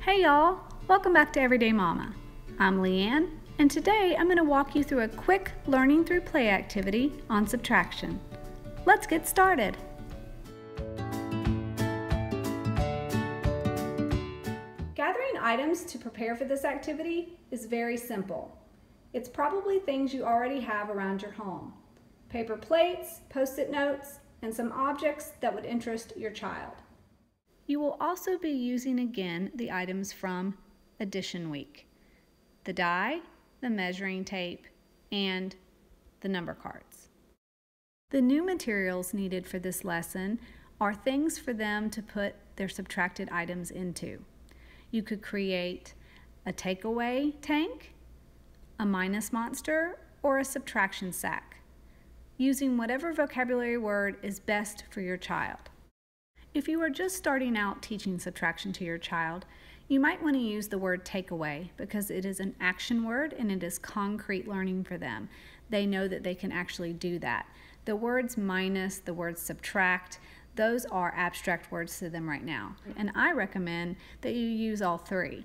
Hey y'all, welcome back to Everyday Mama. I'm Leanne, and today I'm going to walk you through a quick learning through play activity on subtraction. Let's get started. Gathering items to prepare for this activity is very simple. It's probably things you already have around your home. Paper plates, post-it notes, and some objects that would interest your child. You will also be using again the items from Addition Week: the die, the measuring tape, and the number cards. The new materials needed for this lesson are things for them to put their subtracted items into. You could create a takeaway tank, a minus monster, or a subtraction sack, using whatever vocabulary word is best for your child. If you are just starting out teaching subtraction to your child, you might want to use the word takeaway because it is an action word and it is concrete learning for them. They know that they can actually do that. The words minus, the words subtract, those are abstract words to them right now. And I recommend that you use all three.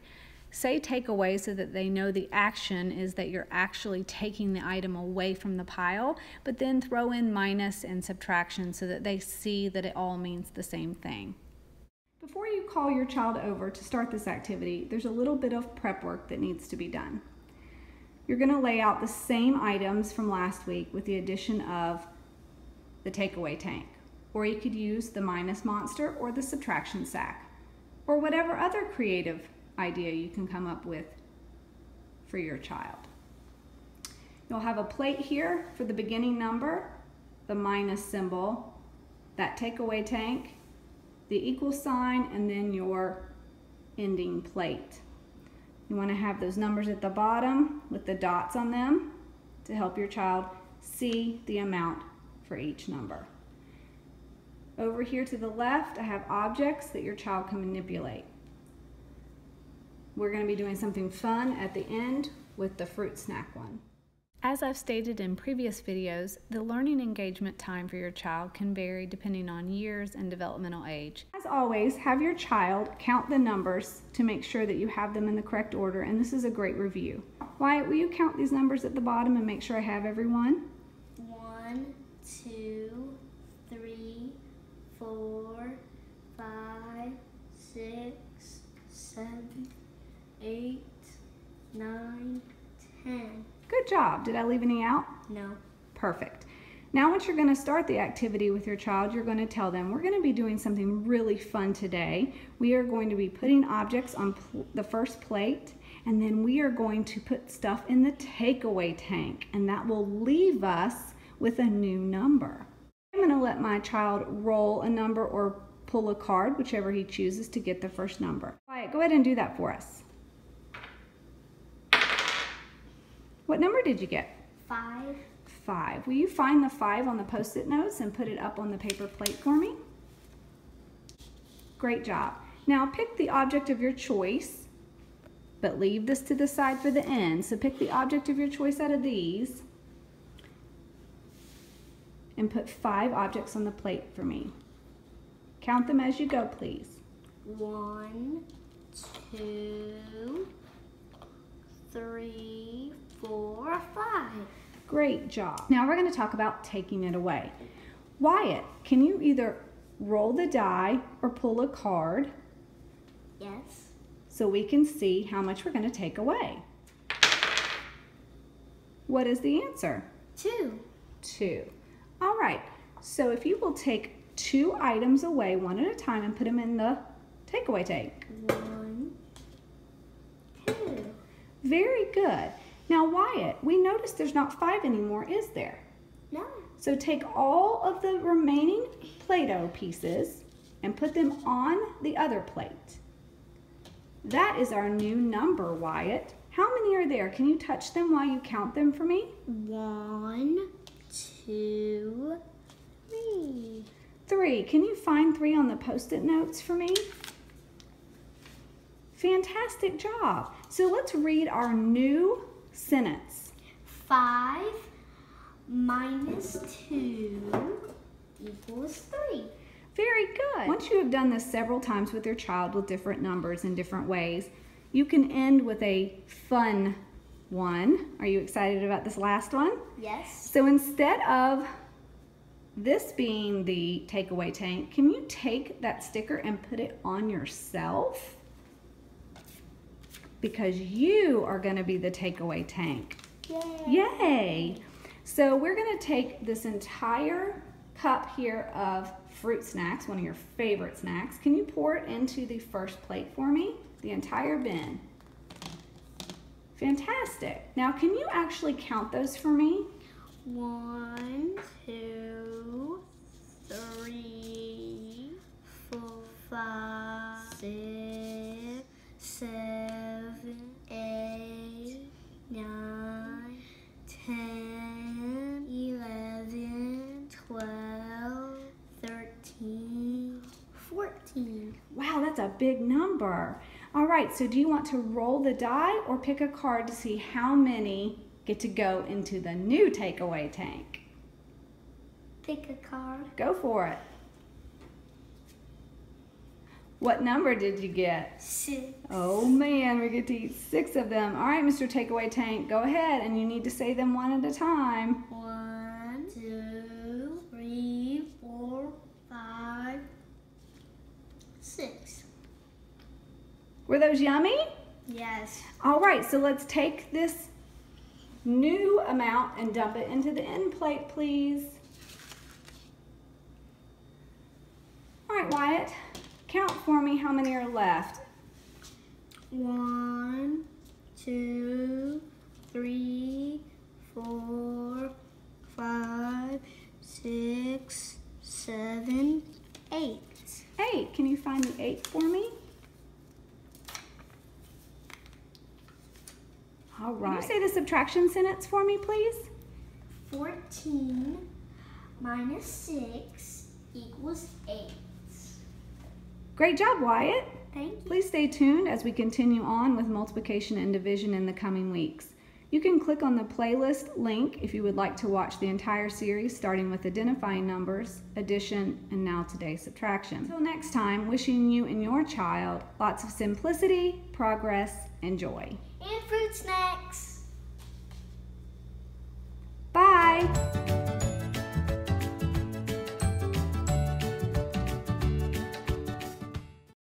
Say takeaway so that they know the action is that you're actually taking the item away from the pile, but then throw in minus and subtraction so that they see that it all means the same thing. Before you call your child over to start this activity, there's a little bit of prep work that needs to be done. You're going to lay out the same items from last week with the addition of the takeaway tank, or you could use the minus monster or the subtraction sack, or whatever other creative idea you can come up with for your child. You'll have a plate here for the beginning number, the minus symbol, that takeaway tank, the equal sign, and then your ending plate. You want to have those numbers at the bottom with the dots on them to help your child see the amount for each number. Over here to the left, I have objects that your child can manipulate. We're going to be doing something fun at the end with the fruit snack one. As I've stated in previous videos, the learning engagement time for your child can vary depending on years and developmental age. As always, have your child count the numbers to make sure that you have them in the correct order, and this is a great review. Wyatt, will you count these numbers at the bottom and make sure I have everyone? 1, 2, 3, 4, 5, 6, 7, 8, 9, 10. Good job. Did I leave any out? No. Perfect. Now once you're going to start the activity with your child, you're going to tell them, we're going to be doing something really fun today. We are going to be putting objects on the first plate, and then we are going to put stuff in the takeaway tank, and that will leave us with a new number. I'm going to let my child roll a number or pull a card, whichever he chooses, to get the first number. All right, go ahead and do that for us. What number did you get? 5. 5. Will you find the 5 on the post-it notes and put it up on the paper plate for me? Great job. Now pick the object of your choice, but leave this to the side for the end. So pick the object of your choice out of these and put 5 objects on the plate for me. Count them as you go, please. 1, 2, 3, 4, 5. Great job. Now we're going to talk about taking it away. Wyatt, can you either roll the die or pull a card? Yes. So we can see how much we're going to take away. What is the answer? 2. 2. All right. So if you will take 2 items away one at a time and put them in the takeaway tank. 1, 2. Very good. Now Wyatt, we noticed there's not 5 anymore, is there? No. So take all of the remaining Play-Doh pieces and put them on the other plate. That is our new number, Wyatt. How many are there? Can you touch them while you count them for me? 1, 2, 3. 3. Can you find 3 on the post-it notes for me? Fantastic job. So let's read our new sentence. 5 minus 2 equals 3. Very good. Once you have done this several times with your child with different numbers in different ways, you can end with a fun one. Are you excited about this last one? Yes. So instead of this being the takeaway tank, can you take that sticker and put it on yourself? Because you are going to be the takeaway tank. Yay. Yay! So we're going to take this entire cup here of fruit snacks, one of your favorite snacks. Can you pour it into the first plate for me? The entire bin. Fantastic. Now can you actually count those for me? 1, 2, 3, 4, 5, 6, 7, 8, 9, 10, 11, 12, 13, 14. Wow, that's a big number. All right, so do you want to roll the die or pick a card to see how many get to go into the new takeaway tank? Pick a card. Go for it. What number did you get? 6. Oh man, we get to eat 6 of them. All right, Mr. Takeaway Tank, go ahead, and you need to say them one at a time. 1, 2, 3, 4, 5, 6. Were those yummy? Yes. All right, so let's take this new amount and dump it into the end plate, please. All right, Wyatt, count for me how many are left. 1, 2, 3, 4, 5, 6, 7, 8. 8. Can you find the 8 for me? All right. Can you say the subtraction sentence for me, please? 14 minus 6 equals 8. Great job, Wyatt. Thank you. Please stay tuned as we continue on with multiplication and division in the coming weeks. You can click on the playlist link if you would like to watch the entire series, starting with identifying numbers, addition, and now today's subtraction. Until next time, wishing you and your child lots of simplicity, progress, and joy. And fruit snacks. Bye!